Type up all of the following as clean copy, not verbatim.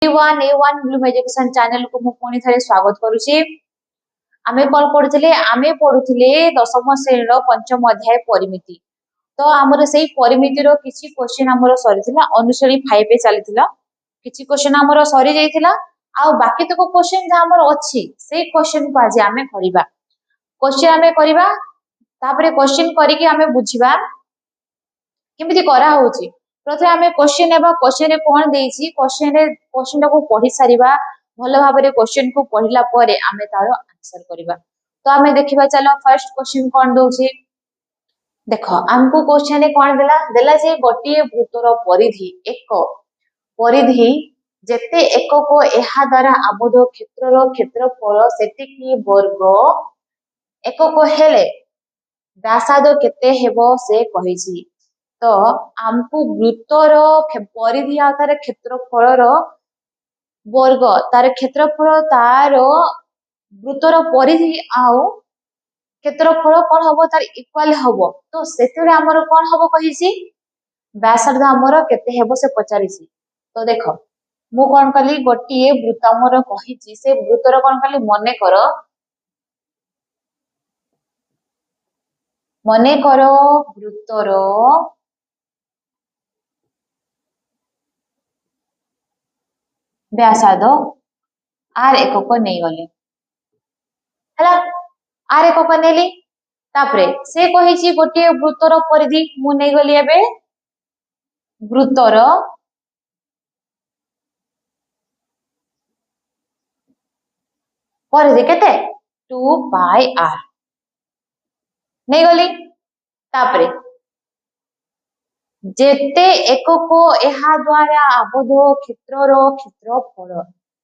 One A1 Bloom education channel को मु पुणी थे स्वागत करुच्ची। आमे कौन पढ़ुले आमे पढ़ुले दशम श्रेणी पंचम अध्याय परिमिति। तो आमर से परिमिति किसी क्वेश्चन आमर सरी अनुश्रेणी 5 चली किसी क्वेश्चन आमर सरी जाइथिला आ बाकी तक क्वेश्चन जहाँ आमर अच्छी से क्वेश्चन को आज आमे करिबा। क्वेश्चन आमे करिबा तापरे क्वेश्चन करिके आमे बुझिबा केमिति करा होची। प्रथमे आमे क्वेश्चन एबा क्वेश्चन रे कोन देइछि क्वेश्चन को पढ़ी सारिबा भलो भाबरे क्वेश्चन को पढ़िला परे आमे तारो आंसर करिबा। तो आमे देखिबा चलो फर्स्ट क्वेश्चन कोन दोछि। देखो हमको क्वेश्चन रे कोन देला जे गोटिए वृत्तर परिधि एक परिधि जेते एकक एहा द्वारा आबद्ध क्षेत्रर क्षेत्रफल सेतिकी वर्ग एकक हेले व्यासार्ध केते हेबो से कहिछि। तो आमको वृत्तर परिधि आ तार क्षेत्रफल वर्ग तार क्षेत्रफल तार वृत्तर परिधि आउ क्षेत्रफल कौन हम तार इक्वाल हम। तो से आमर कौन हम कही व्यासार्ध आमर केते हेबो से पचारिछि। तो देख मु कौन कली गोटे वृत्त आमर कही से वृत्तर कौन कली मने कर वृत्तर व्यासार्ध आर एकक नहीं गले हला आर एकक नेली तापरे से कहिछि गोटे वृत्तर परिधि मु नहीं गली एबे वृत्तर परिधि केते 2 पाई आर नहीं गली तापरे जेते एकक एहा द्वारा आबद्ध क्षेत्रर क्षेत्रफल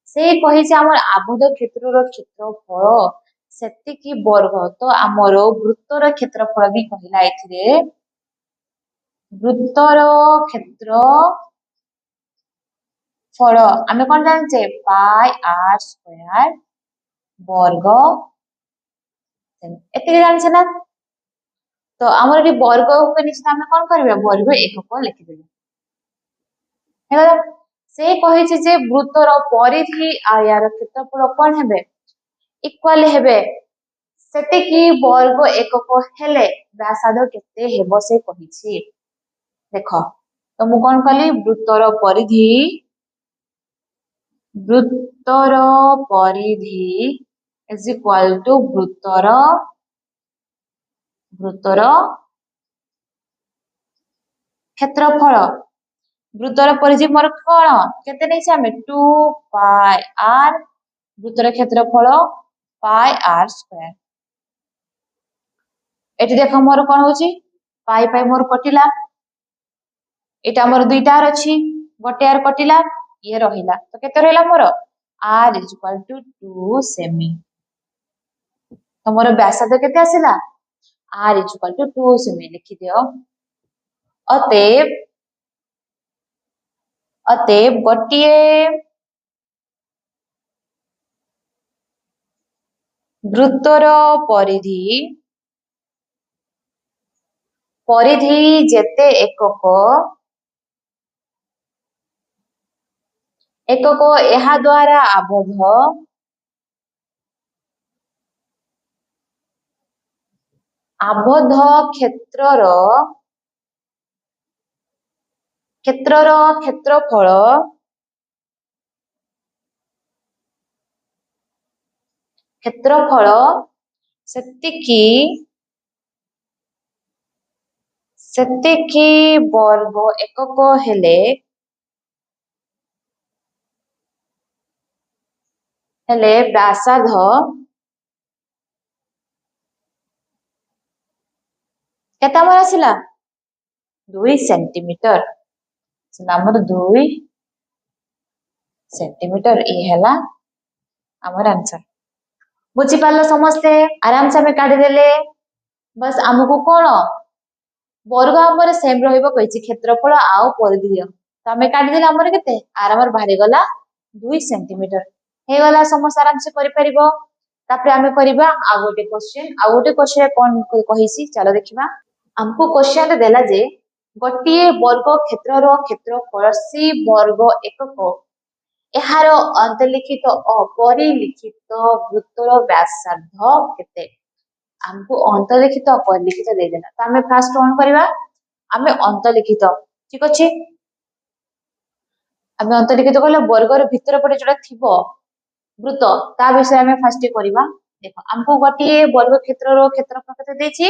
से कहिछि हमर आबद्ध क्षेत्रर क्षेत्रफल सेतिकी वर्ग। तो आमर वृत्तर क्षेत्रफल भी कहिला एथिरे वृत्तर क्षेत्रफल आमे कोन जानछे पाई आर स्क्वायर वर्ग एते जानछे ना। तो आमर ये वर्ग के निश्चित आमे कोन करबे वर्ग एकक लिखि देबे हेबा। से कहिछि जे वृत्तर परिधि आ यार क्षेत्रफल कोन हेबे इक्वल हेबे सेतिकी वर्ग एकक हेले व्यासार्ध केते हेबो से कहिछि। देखो तो मु कोन कली वृत्तर परिधि इज इक्वल टू वृत्तर क्षेत्रफल वृत्तर परिधि मोर कोन केते नै छामे 2 पाई आर वृत्तर क्षेत्रफल पाई आर स्क्वायर। एटी देखो मोर कोन होची पाई पाई मोर कटिला एटा मोर दुईटा अछि गोटे आर कटिला ये रहिला तो केते रहिला मोर r इज इक्वल टू 2 सेमी। तो मोर व्यासार्ध केते आसिला r इज इक्वल टू 2 सेमी लिखि दियो। अतएव गोटिए वृत्तर परिधि जेते एकक एहा द्वारा आबद्ध क्षेत्रर क्षेत्रफल सेतिकी वर्ग एकक हेले व्यासार्ध केता मोर आसिला 2 सेंटीमीटर नंबर 2 सेंटीमीटर ये हैला हमर आंसर। बुझी पालो समस्ते आराम से हमें काढी देले बस हमको कोन वर्ग हमर सेम रहइबो कहिछि क्षेत्रफल आउ परिधि तो हमें काढी देले हमर केते आर हमर बाहरी गला 2 सेंटीमीटर हे गला समस्या आराम से करि परिबो। तापरे हमें करिबा आ गोटे क्वेश्चन कोन कहिछि चलो देखिबा। हमको क्वेश्चन देला जे गोटिए वर्ग क्षेत्रर क्षेत्रफल सी वर्ग एकक एहार अंतलिखित अपरिलिखित वृत्तर व्यासार्ध केते हमको अंतलिखित अपरिलिखित देदेला तो आम फास्ट कौन करवा आम अंतलिखित ठीक अच्छे आम अंतलिखित कहले वर्गर भितर पटे जोटा थिबो वृत्त ता विषय आम फास्ट करवा देख हमको गोटे वर्ग क्षेत्र क्षेत्रफल केते देछि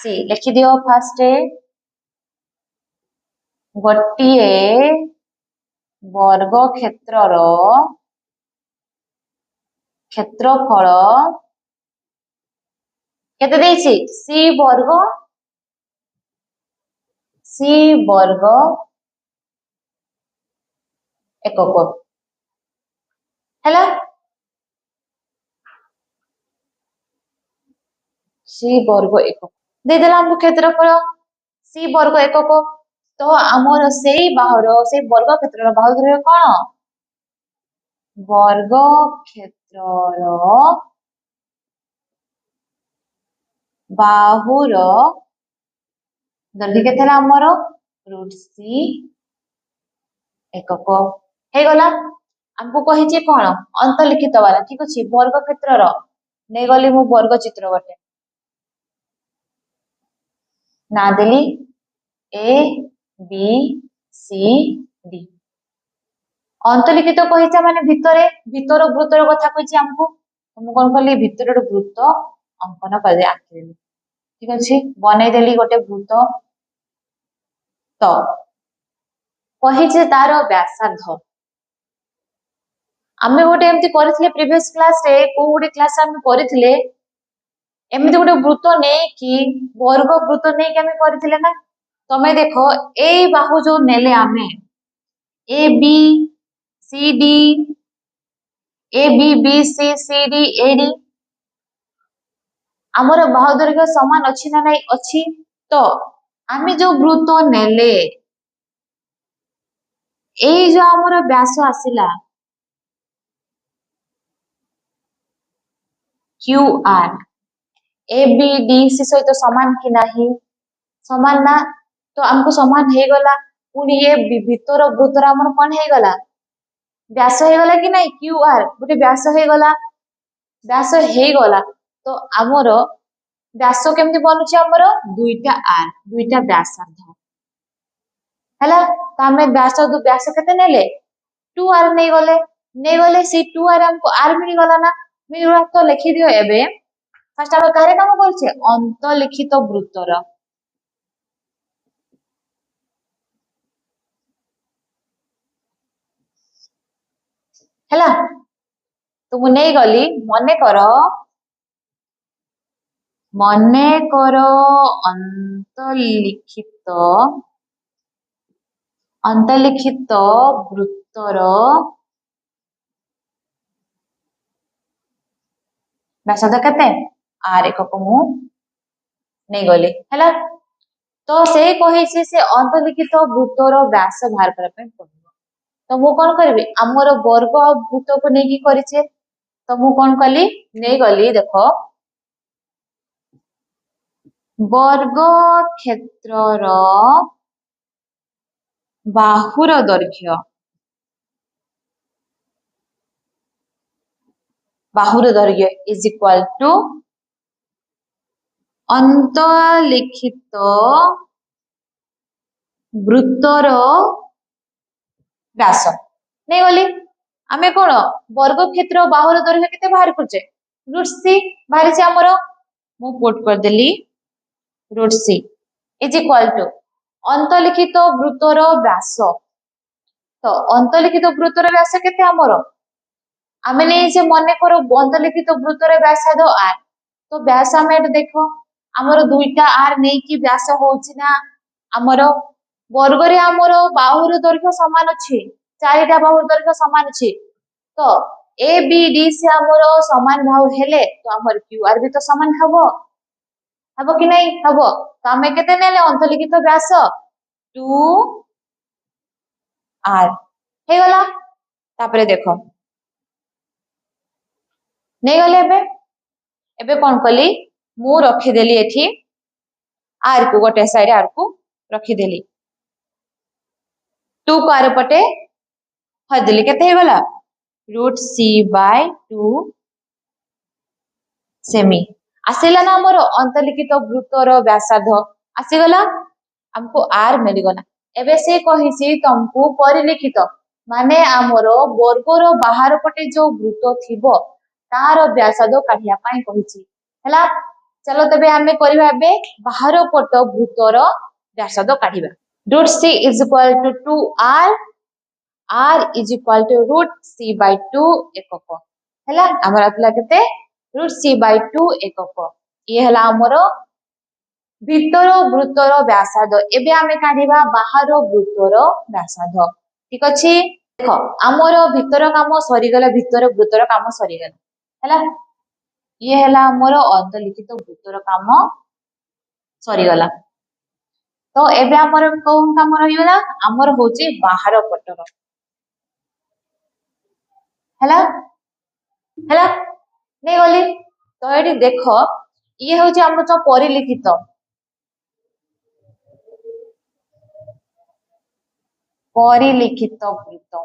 सी लिखि दियो फास्ट गोटे वर्ग क्षेत्रर क्षेत्रफल केते देछि सी वर्ग एकक हैला सी वर्ग एकक दे देला हम क्षेत्रफल सी वर्ग एकक तो आमर से बाहुर से वर्ग क्षेत्र बाहुर कौन वर्ग क्षेत्रर बाहुर दर्घ्य केते आमर √c एकक हे गला हमको कहिचे कौन अंतलिखित वाला ठीक अछि वर्ग क्षेत्रर नै गली मु वर्ग चित्र गोटे ना देली ए बी सी डी अंतलिखित कहिचा माने भितर वृत्तर कथा कहिचे हमको हम कोन करली भितर वृत्त अंकन कर दे आखिरी ठीक अछि बनै देली गोटे वृत्त तो कहिचे तार व्यासार्ध आमे गोटे एमती करथिले प्रीवियस क्लास रे को गोटे क्लास हम करथिले एमती गोटे वृत्त नै कि वर्ग वृत्त नै कि हमें करथिले ना तमे देखो ए बाहु जो नेले आमे A B C D A B B C C D A D आमर बाहु दैर्घ्य समान अछि ना नहीं अछि तो आमे जो वृत्त नेले ए जो आमर व्यास आसिला Q R A B D C सहित समान कि नहीं समान ना तो हमको समान हे गला पुनी ये भितर वृत्तर हमर कोन हे गला व्यास हे गला कि नहीं क्यू आर गोटे व्यास हे गला तो हमर व्यास केमती बनुची हमर दुईटा आर दुईटा व्यासार्ध हैला तो हमें व्यास केते नेले 2 आर नै गले से 2 आर हमको आर मिल गला ना मिलला तो लिखि दियो एबे फर्स्ट हम काहे काम करछे अंतलिखित वृत्तर हैला तो मु नै गली मने करो अंतलिखित वृत्तर व्यासार्ध केते आर एकक मु नै गली हैला तो से कहिछि से अंतलिखित वृत्तर व्यास बाहर करा पे पड़िबो तो मु कोन करबी हमर वर्ग वृत्त को नै की करिछे तो मु कोन कली नै गली देखो वर्ग क्षेत्रर बाहुर दैर्घ्य इज इक्वल टू अंतलिखित वृत्तर व्यास नै गली आमे कोन वर्ग क्षेत्र बाहुर दैर्घ्य केते बाहर करछे √c बाहर से हमर मु पुट कर देली √c इज इक्वल टू अंतलिखित वृत्तर व्यास तो अंतलिखित वृत्तर व्यास केते हमर आमे नै जे मने करो अंतलिखित वृत्तर व्यासार्ध आर तो व्यास आमे देखो हमर दुईटा आर नै कि व्यास होउछि ना हमर वर्ग रे हमर बाहुर दैर्घ्य समान अछि चारिटा बाहुर दैर्घ्य समान अछि तो ए बी डी से हमर समान बाहु हेले तो हमर क्यू आर भी तो समान हबो कि नहीं हबो तो हमें केते नेले अंतलिखित व्यास 2 आर हे गला तापरे देखो नहीं गले एबे कोन कली मु रखी देली एठी आर को गोटे साइड आर को रखी देली 2 को आर पटे हरदेली केते गला रूट सी बाय 2 सेमी आसिला ना हमर अंतलिखित वृत्तर व्यासार्ध आसीगला हमको आर मिलगला एबे से कहिसी तुमको परिलिखित माने हमर वर्गर बाहर पटे जो वृत्त थिबो तार व्यासार्ध काढिया पई कहिची हला चलो तबे हमें करबा बे बाहर पट वृत्तर व्यासार्ध काढिबा root C is equal to 2r r is equal to root c by 2 एकक हला हमर आतला केते रूट सी बाय 2 एकक ये हला हमर भीतर वृत्तर व्यासार्ध एबे हमें काढिबा बाहर वृत्तर व्यासार्ध ठीक अछि देखो हमर भीतर काम सरी गला भीतर वृत्तर काम सरी गला हला ये हला हमर अंतलिखित वृत्तर काम सरी गला तो एबे हमर कोन काम रहिबा हमर होची बाहर पटर हला हला नहीं गली तो एटी देखो ये होची हमर जो परिलिखित वृत्त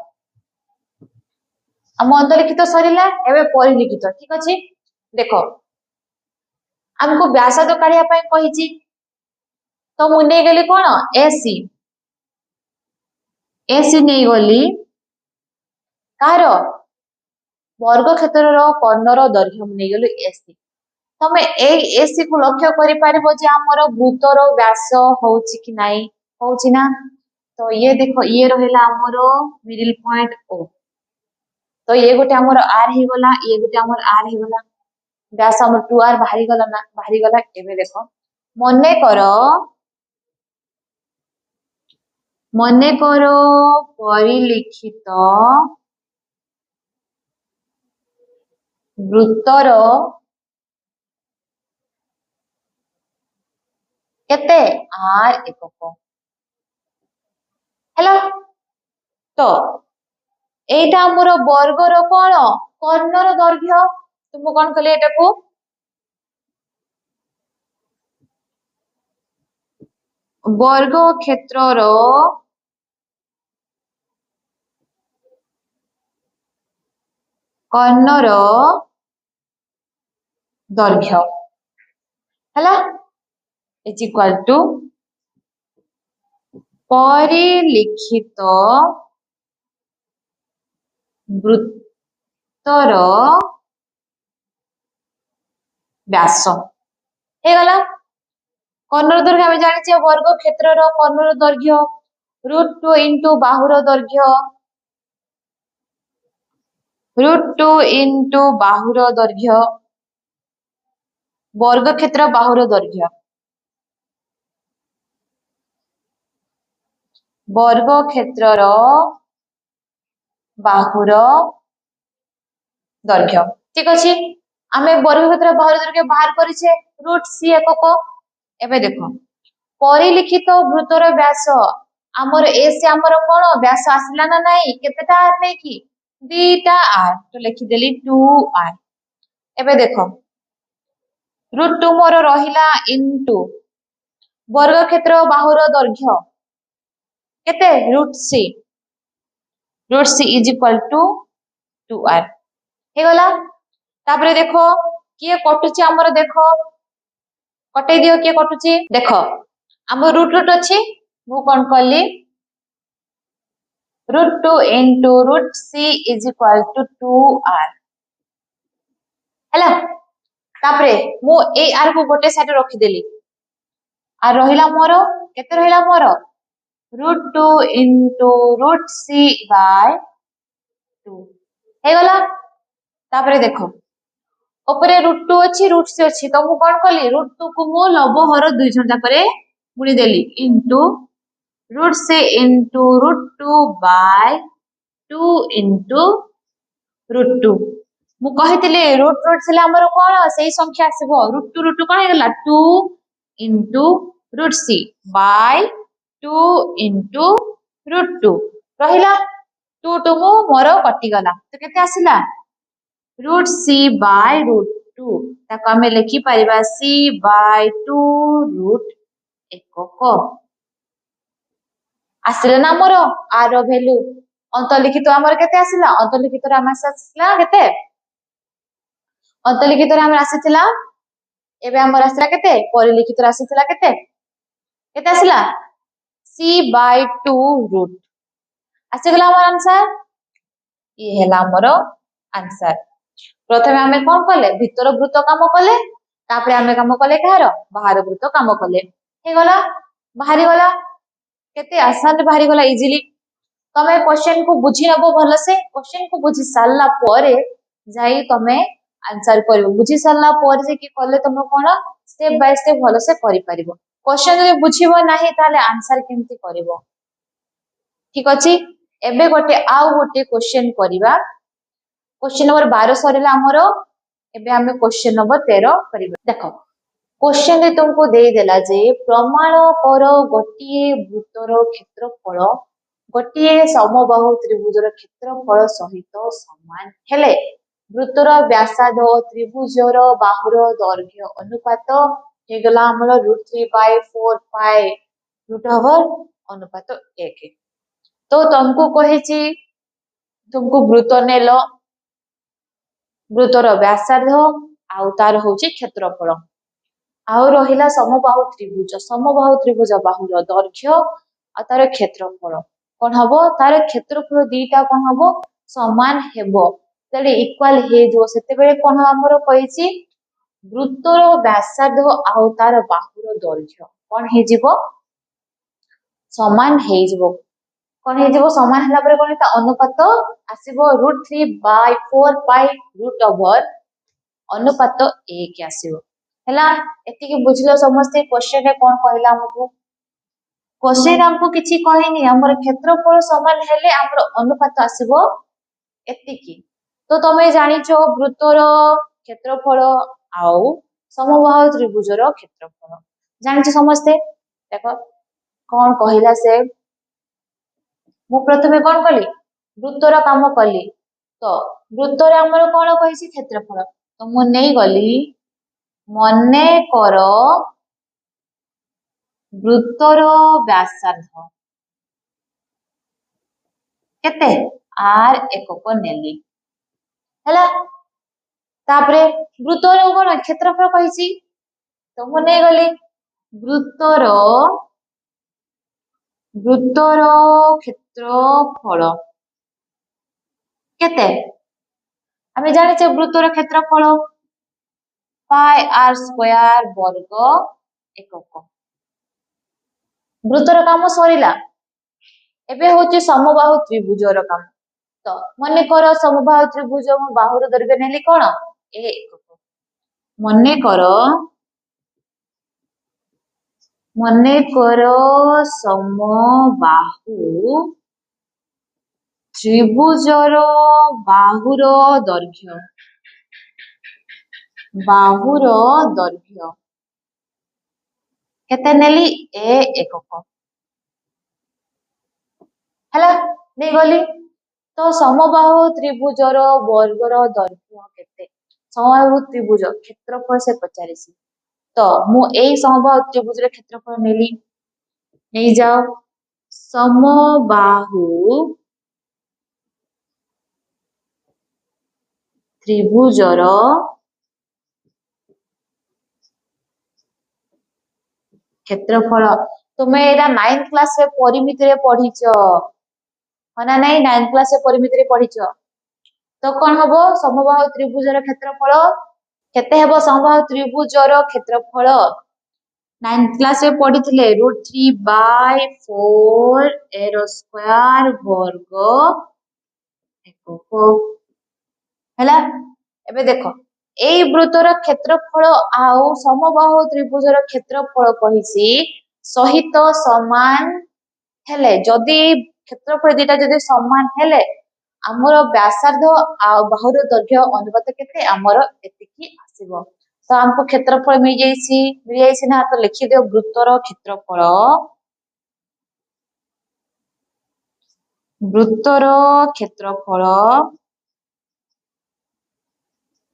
हम अंतलिखित सरीला एबे परिलिखित ठीक अछि देखो हमको व्यासार्ध काढिया पई कहिची तो मु नै गेली कोन एसी एसी नै गली कार वर्ग क्षेत्रर कर्णर दैर्घ्य मु नै गेलु एसी तमे एसी को लक्ष्य करि पारिबो जे हमर वृत्तर व्यास होउची कि नाही होउची ना तो ये देखो ये रहिला हमर मिडिल पॉइंट ओ तो ये गोटे हमर आर ही गला ये गोटे हमर आर ही गला व्यास हमर 2r बाहरी गला ना बाहरी गला एबे देखो मने करो परिलिखित वृत्तर केते r एकक हेलो तो एटा हमर वर्गर कोन कर्णर दैर्घ्य तुम कोन कले एटा को वर्ग क्षेत्रर कर्णर दैर्घ्य हला इज इक्वल टू परिलिखित वृत्तर व्यास हे गला कर्णर दैर्घ्य हम जानि छे वर्ग क्षेत्रर कर्णर दैर्घ्य रूट 2 इनटू बाहुर दैर्घ्य रूट 2 इनटू बाहुर दैर्घ्य वर्ग क्षेत्र बाहुर दैर्घ्य वर्ग क्षेत्रर बाहुर दैर्घ्य ठीक अछि आमे वर्ग क्षेत्र बाहुर दैर्घ्य बाहर करिछे रूट सी एकक एबे देखो परिलिखित वृत्तर व्यास हमर एस हमर कोन व्यास आसिला ना नाही केतेटा आर नै की दुईटा आर तो लिखि देली 2r एबे देखो रूट 2 मोर रहिला इनटू वर्ग क्षेत्र बाहुर दैर्घ्य केते root C is equal to 2r हे गला तापरे देखो किए कटुची हमर देखो कटै दियो किए कटुची देखो हमर रूट अछि मु कोन करली root 2 into root c is equal to 2r हला तापरे मु ए आर को गोटे साइड रखि देली आ रहिला मोर केते रहिला मोर root 2 into root c by 2 हे गला तापरे देखो ऊपर रूट 2 अछि रूट c अछि तो मु कोन करली रूट 2 को मु लव हर दुई झंडा करे गुणी देली into root c into root 2 by 2 into root 2 मु कहितले रूट से हमर कोन सेही संख्या आसीबो रूट 2 कोन हेला 2 into root c by 2 into root 2 रहिला 2 2 मु मोर कटि गला तो केते आसिला रूट c by रूट 2 ताको हमें लिखि परिबा c by 2 रूट एकक आसिले ना मोर आर वैल्यू अंतलिखित आमर केते आसिला अंतलिखित रे आमर आसिला केते अंतलिखित रे आमर आसिथिला एबे आमर आसिला केते परिलिखित रे आसिथिला केते केते आसिला c/2 रूट आसिगला आमर आंसर ये हेला आमर आंसर प्रथमे आमे कोन कले भीतर वृत्त काम कले तापरे आमे काम कले कहार बाहर वृत्त काम कले हे गला बाहरी गला केते आसान रे बाहरी गला इजीली तमे क्वेश्चन को बुझी नबो भलो से क्वेश्चन को बुझी सारला परे जाई तमे आंसर करिवो बुझी सारला परे जे कि कले तमे कोन स्टेप बाय स्टेप भलो से करि परिबो क्वेश्चन जे बुझीबो नाही ताले आंसर केमति करिवो ठीक अछि एबे गोटे आउ गोटे क्वेश्चन करिवा क्वेश्चन नंबर 12 सरिला हमरो एबे हमें क्वेश्चन नंबर 13 करिवा देखो क्वेश्चन रे तुमको दे देला जे प्रमाण करो गोटिए वृत्तर क्षेत्रफल गोटिए समबाहु त्रिभुजर क्षेत्रफल सहित समान हेले वृत्तर व्यासार्ध त्रिभुजर बाहुर दैर्घ्य अनुपात हेगला हमरो √3/4 पाई √ओवर अनुपात 1 तो तुमको कहिची तुमको वृत्त नेलो वृत्तर व्यासार्ध आउ तार होची क्षेत्रफल आउ रहिला समबाहु त्रिभुज बाहुर दैर्घ्य आ तार क्षेत्रफल कोन हबो तार क्षेत्रफल दीटा कोन हबो समान हेबो तले इक्वल हे जो सेते बेले कोन हमरो कहिची वृत्तर व्यासार्ध आउ तार बाहुर दैर्घ्य कोन हे जिवो समान हे जिवो कोन हे जिवो समान हला परे कोन ता अनुपात आसीबो √3/4 पाई √ओवर अनुपात 1 आसीबो हला एति के बुझलो समस्ते क्वेश्चन रे कोन कहला हमको क्वेश्चन हमको किछि कहिनी हमर क्षेत्रफल समान हेले हमर अनुपात आसीबो एति की तो तमे जानिछो वृत्तर क्षेत्रफल आउ समबाहु त्रिभुजर क्षेत्रफल जानिछो समस्ते देखो कोन कहला से मु प्रथमे कोन कली वृत्तर काम कली तो वृत्तर हमर कोन कहिसी क्षेत्रफल तो मु नै गली मने कर वृत्तर व्यासार्ध केते r एकक नेली हला तापरे वृत्तर कोन क्षेत्रफल कहिसी तो मु नै गली वृत्तर क्षेत्रफल केते आमे जानिछे वृत्तर क्षेत्रफल पाई r स्क्वायर वर्ग एकक वृत्तर काम सरिला एबे होची समबाहु त्रिभुजर काम तो मने कर समबाहु त्रिभुज बाहुर दैर्घ्य नेली कोन ए एकक मने कर समबाहु त्रिभुजर बाहुर दैर्घ्य केते नेली ए एकक हला नै गली तो समबाहु त्रिभुजर वर्गर दैर्घ्य केते समबाहु त्रिभुज क्षेत्रफल से पचारिसी तो मु एई समबाहु त्रिभुजर क्षेत्रफल नेली नै जाओ समबाहु त्रिभुजर क्षेत्रफल तुमे एरा 9th क्लास रे परिमिति रे पढिचो हना नै 9th क्लास रे परिमिति रे पढिचो तो कोन हबो समबाहु त्रिभुजर क्षेत्रफल केते हेबो समबाहु त्रिभुजर क्षेत्रफल 9th क्लास रे पढिथिले √3/4 एर स्क्वायर वर्ग एकक हला एबे देखो एई वृत्तर क्षेत्रफल आउ समबाहु त्रिभुजर क्षेत्रफल कहिसी सहित समान हेले जदी क्षेत्रफल दीटा जदी समान हेले हमर व्यासार्ध आ बाहुर दैर्घ्य अनुपात केते हमर एतिकी आसीबो तो हमको क्षेत्रफल मिल जाईसी ना तो लिखि दियो वृत्तर क्षेत्रफल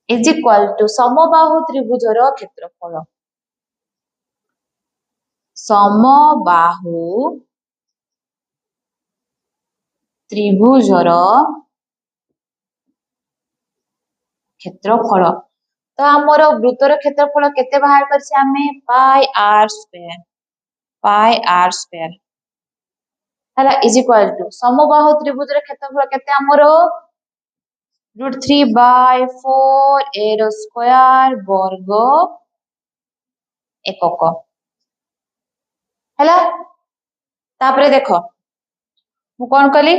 इज इक्वल टू समबाहु त्रिभुजर क्षेत्रफल समबाहु त्रिभुजर क्षेत्रफल तो आमर वृत्तर क्षेत्रफल केते बाहर करछे आमे पाई आर स्क्वायर हला इज इक्वल टू समबाहु त्रिभुजर क्षेत्रफल केते आमर √3/4 a रो स्क्वायर वर्ग एकक हला तापरे देखो मु कोन कली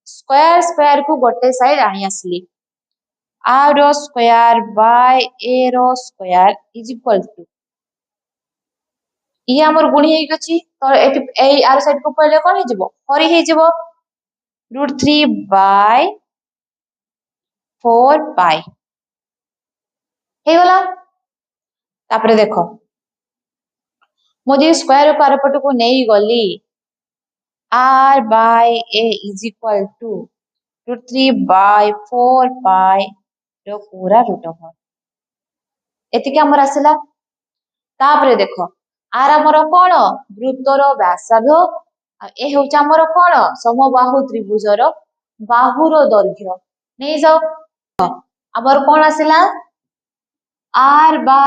स्क्वायर स्क्वायर को गोटे साइड आनी आसली R rho square by A rho square is equal to ये हमर गुणी हेइ गछि तो एटी ए आर साइड को पहिले कोन हे जिवो हरि हे जिवो √3/4 पाई हे गला तापरे देखो मुझे स्क्वायर को आरपट को नहीं गली r/a is equal to √3/4 pi रो पूरा रूट ओवर एतिके हमर आसिला तापरे देखो आर हमर कोन वृत्तर व्यासार्ध ए होचा हमर कोन समबाहु त्रिभुजर बाहुर दैर्घ्य नै जाओ हमर कोन आसिला r/a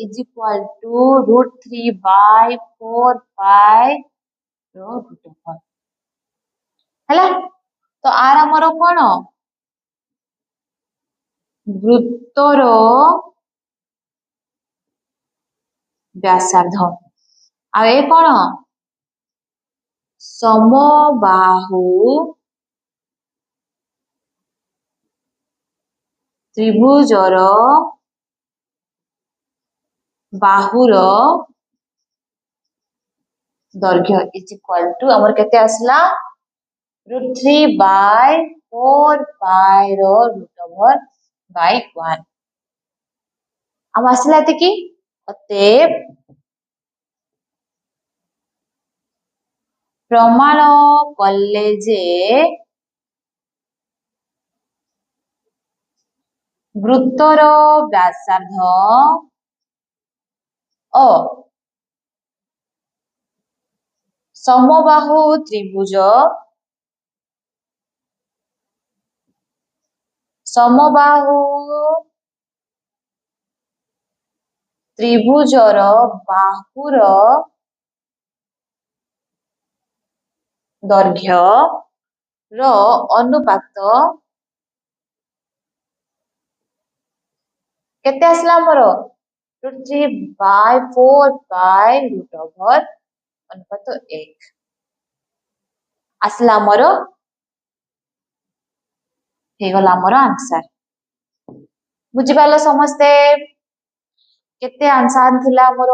is equal to √3/4 pi rho root over हला तो आर हमर कोन वृत्तर व्यासार्ध आ ए कोन समबाहु त्रिभुजर बाहुर दैर्घ्य इज इक्वल टू हमर केते आसला √3/4 pi rho root over by 1 अब आसला एते की अतएव प्रमाण कले जे वृत्तर व्यासार्ध ओ समबाहु त्रिभुज समबाहु त्रिभुजर बाहुर दैर्घ्य रो अनुपात केते आसला हमर √3/4 पाई रूट ओवर अनुपात 1 आसला हमर हे गला हमर आंसर बुझि पालो समस्ते केते आंसर थिला हमर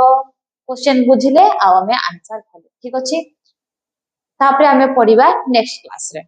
क्वेश्चन बुझिले आ हमें आंसर कले ठीक अछि तापरे हमें पढिबा नेक्स्ट क्लास रे।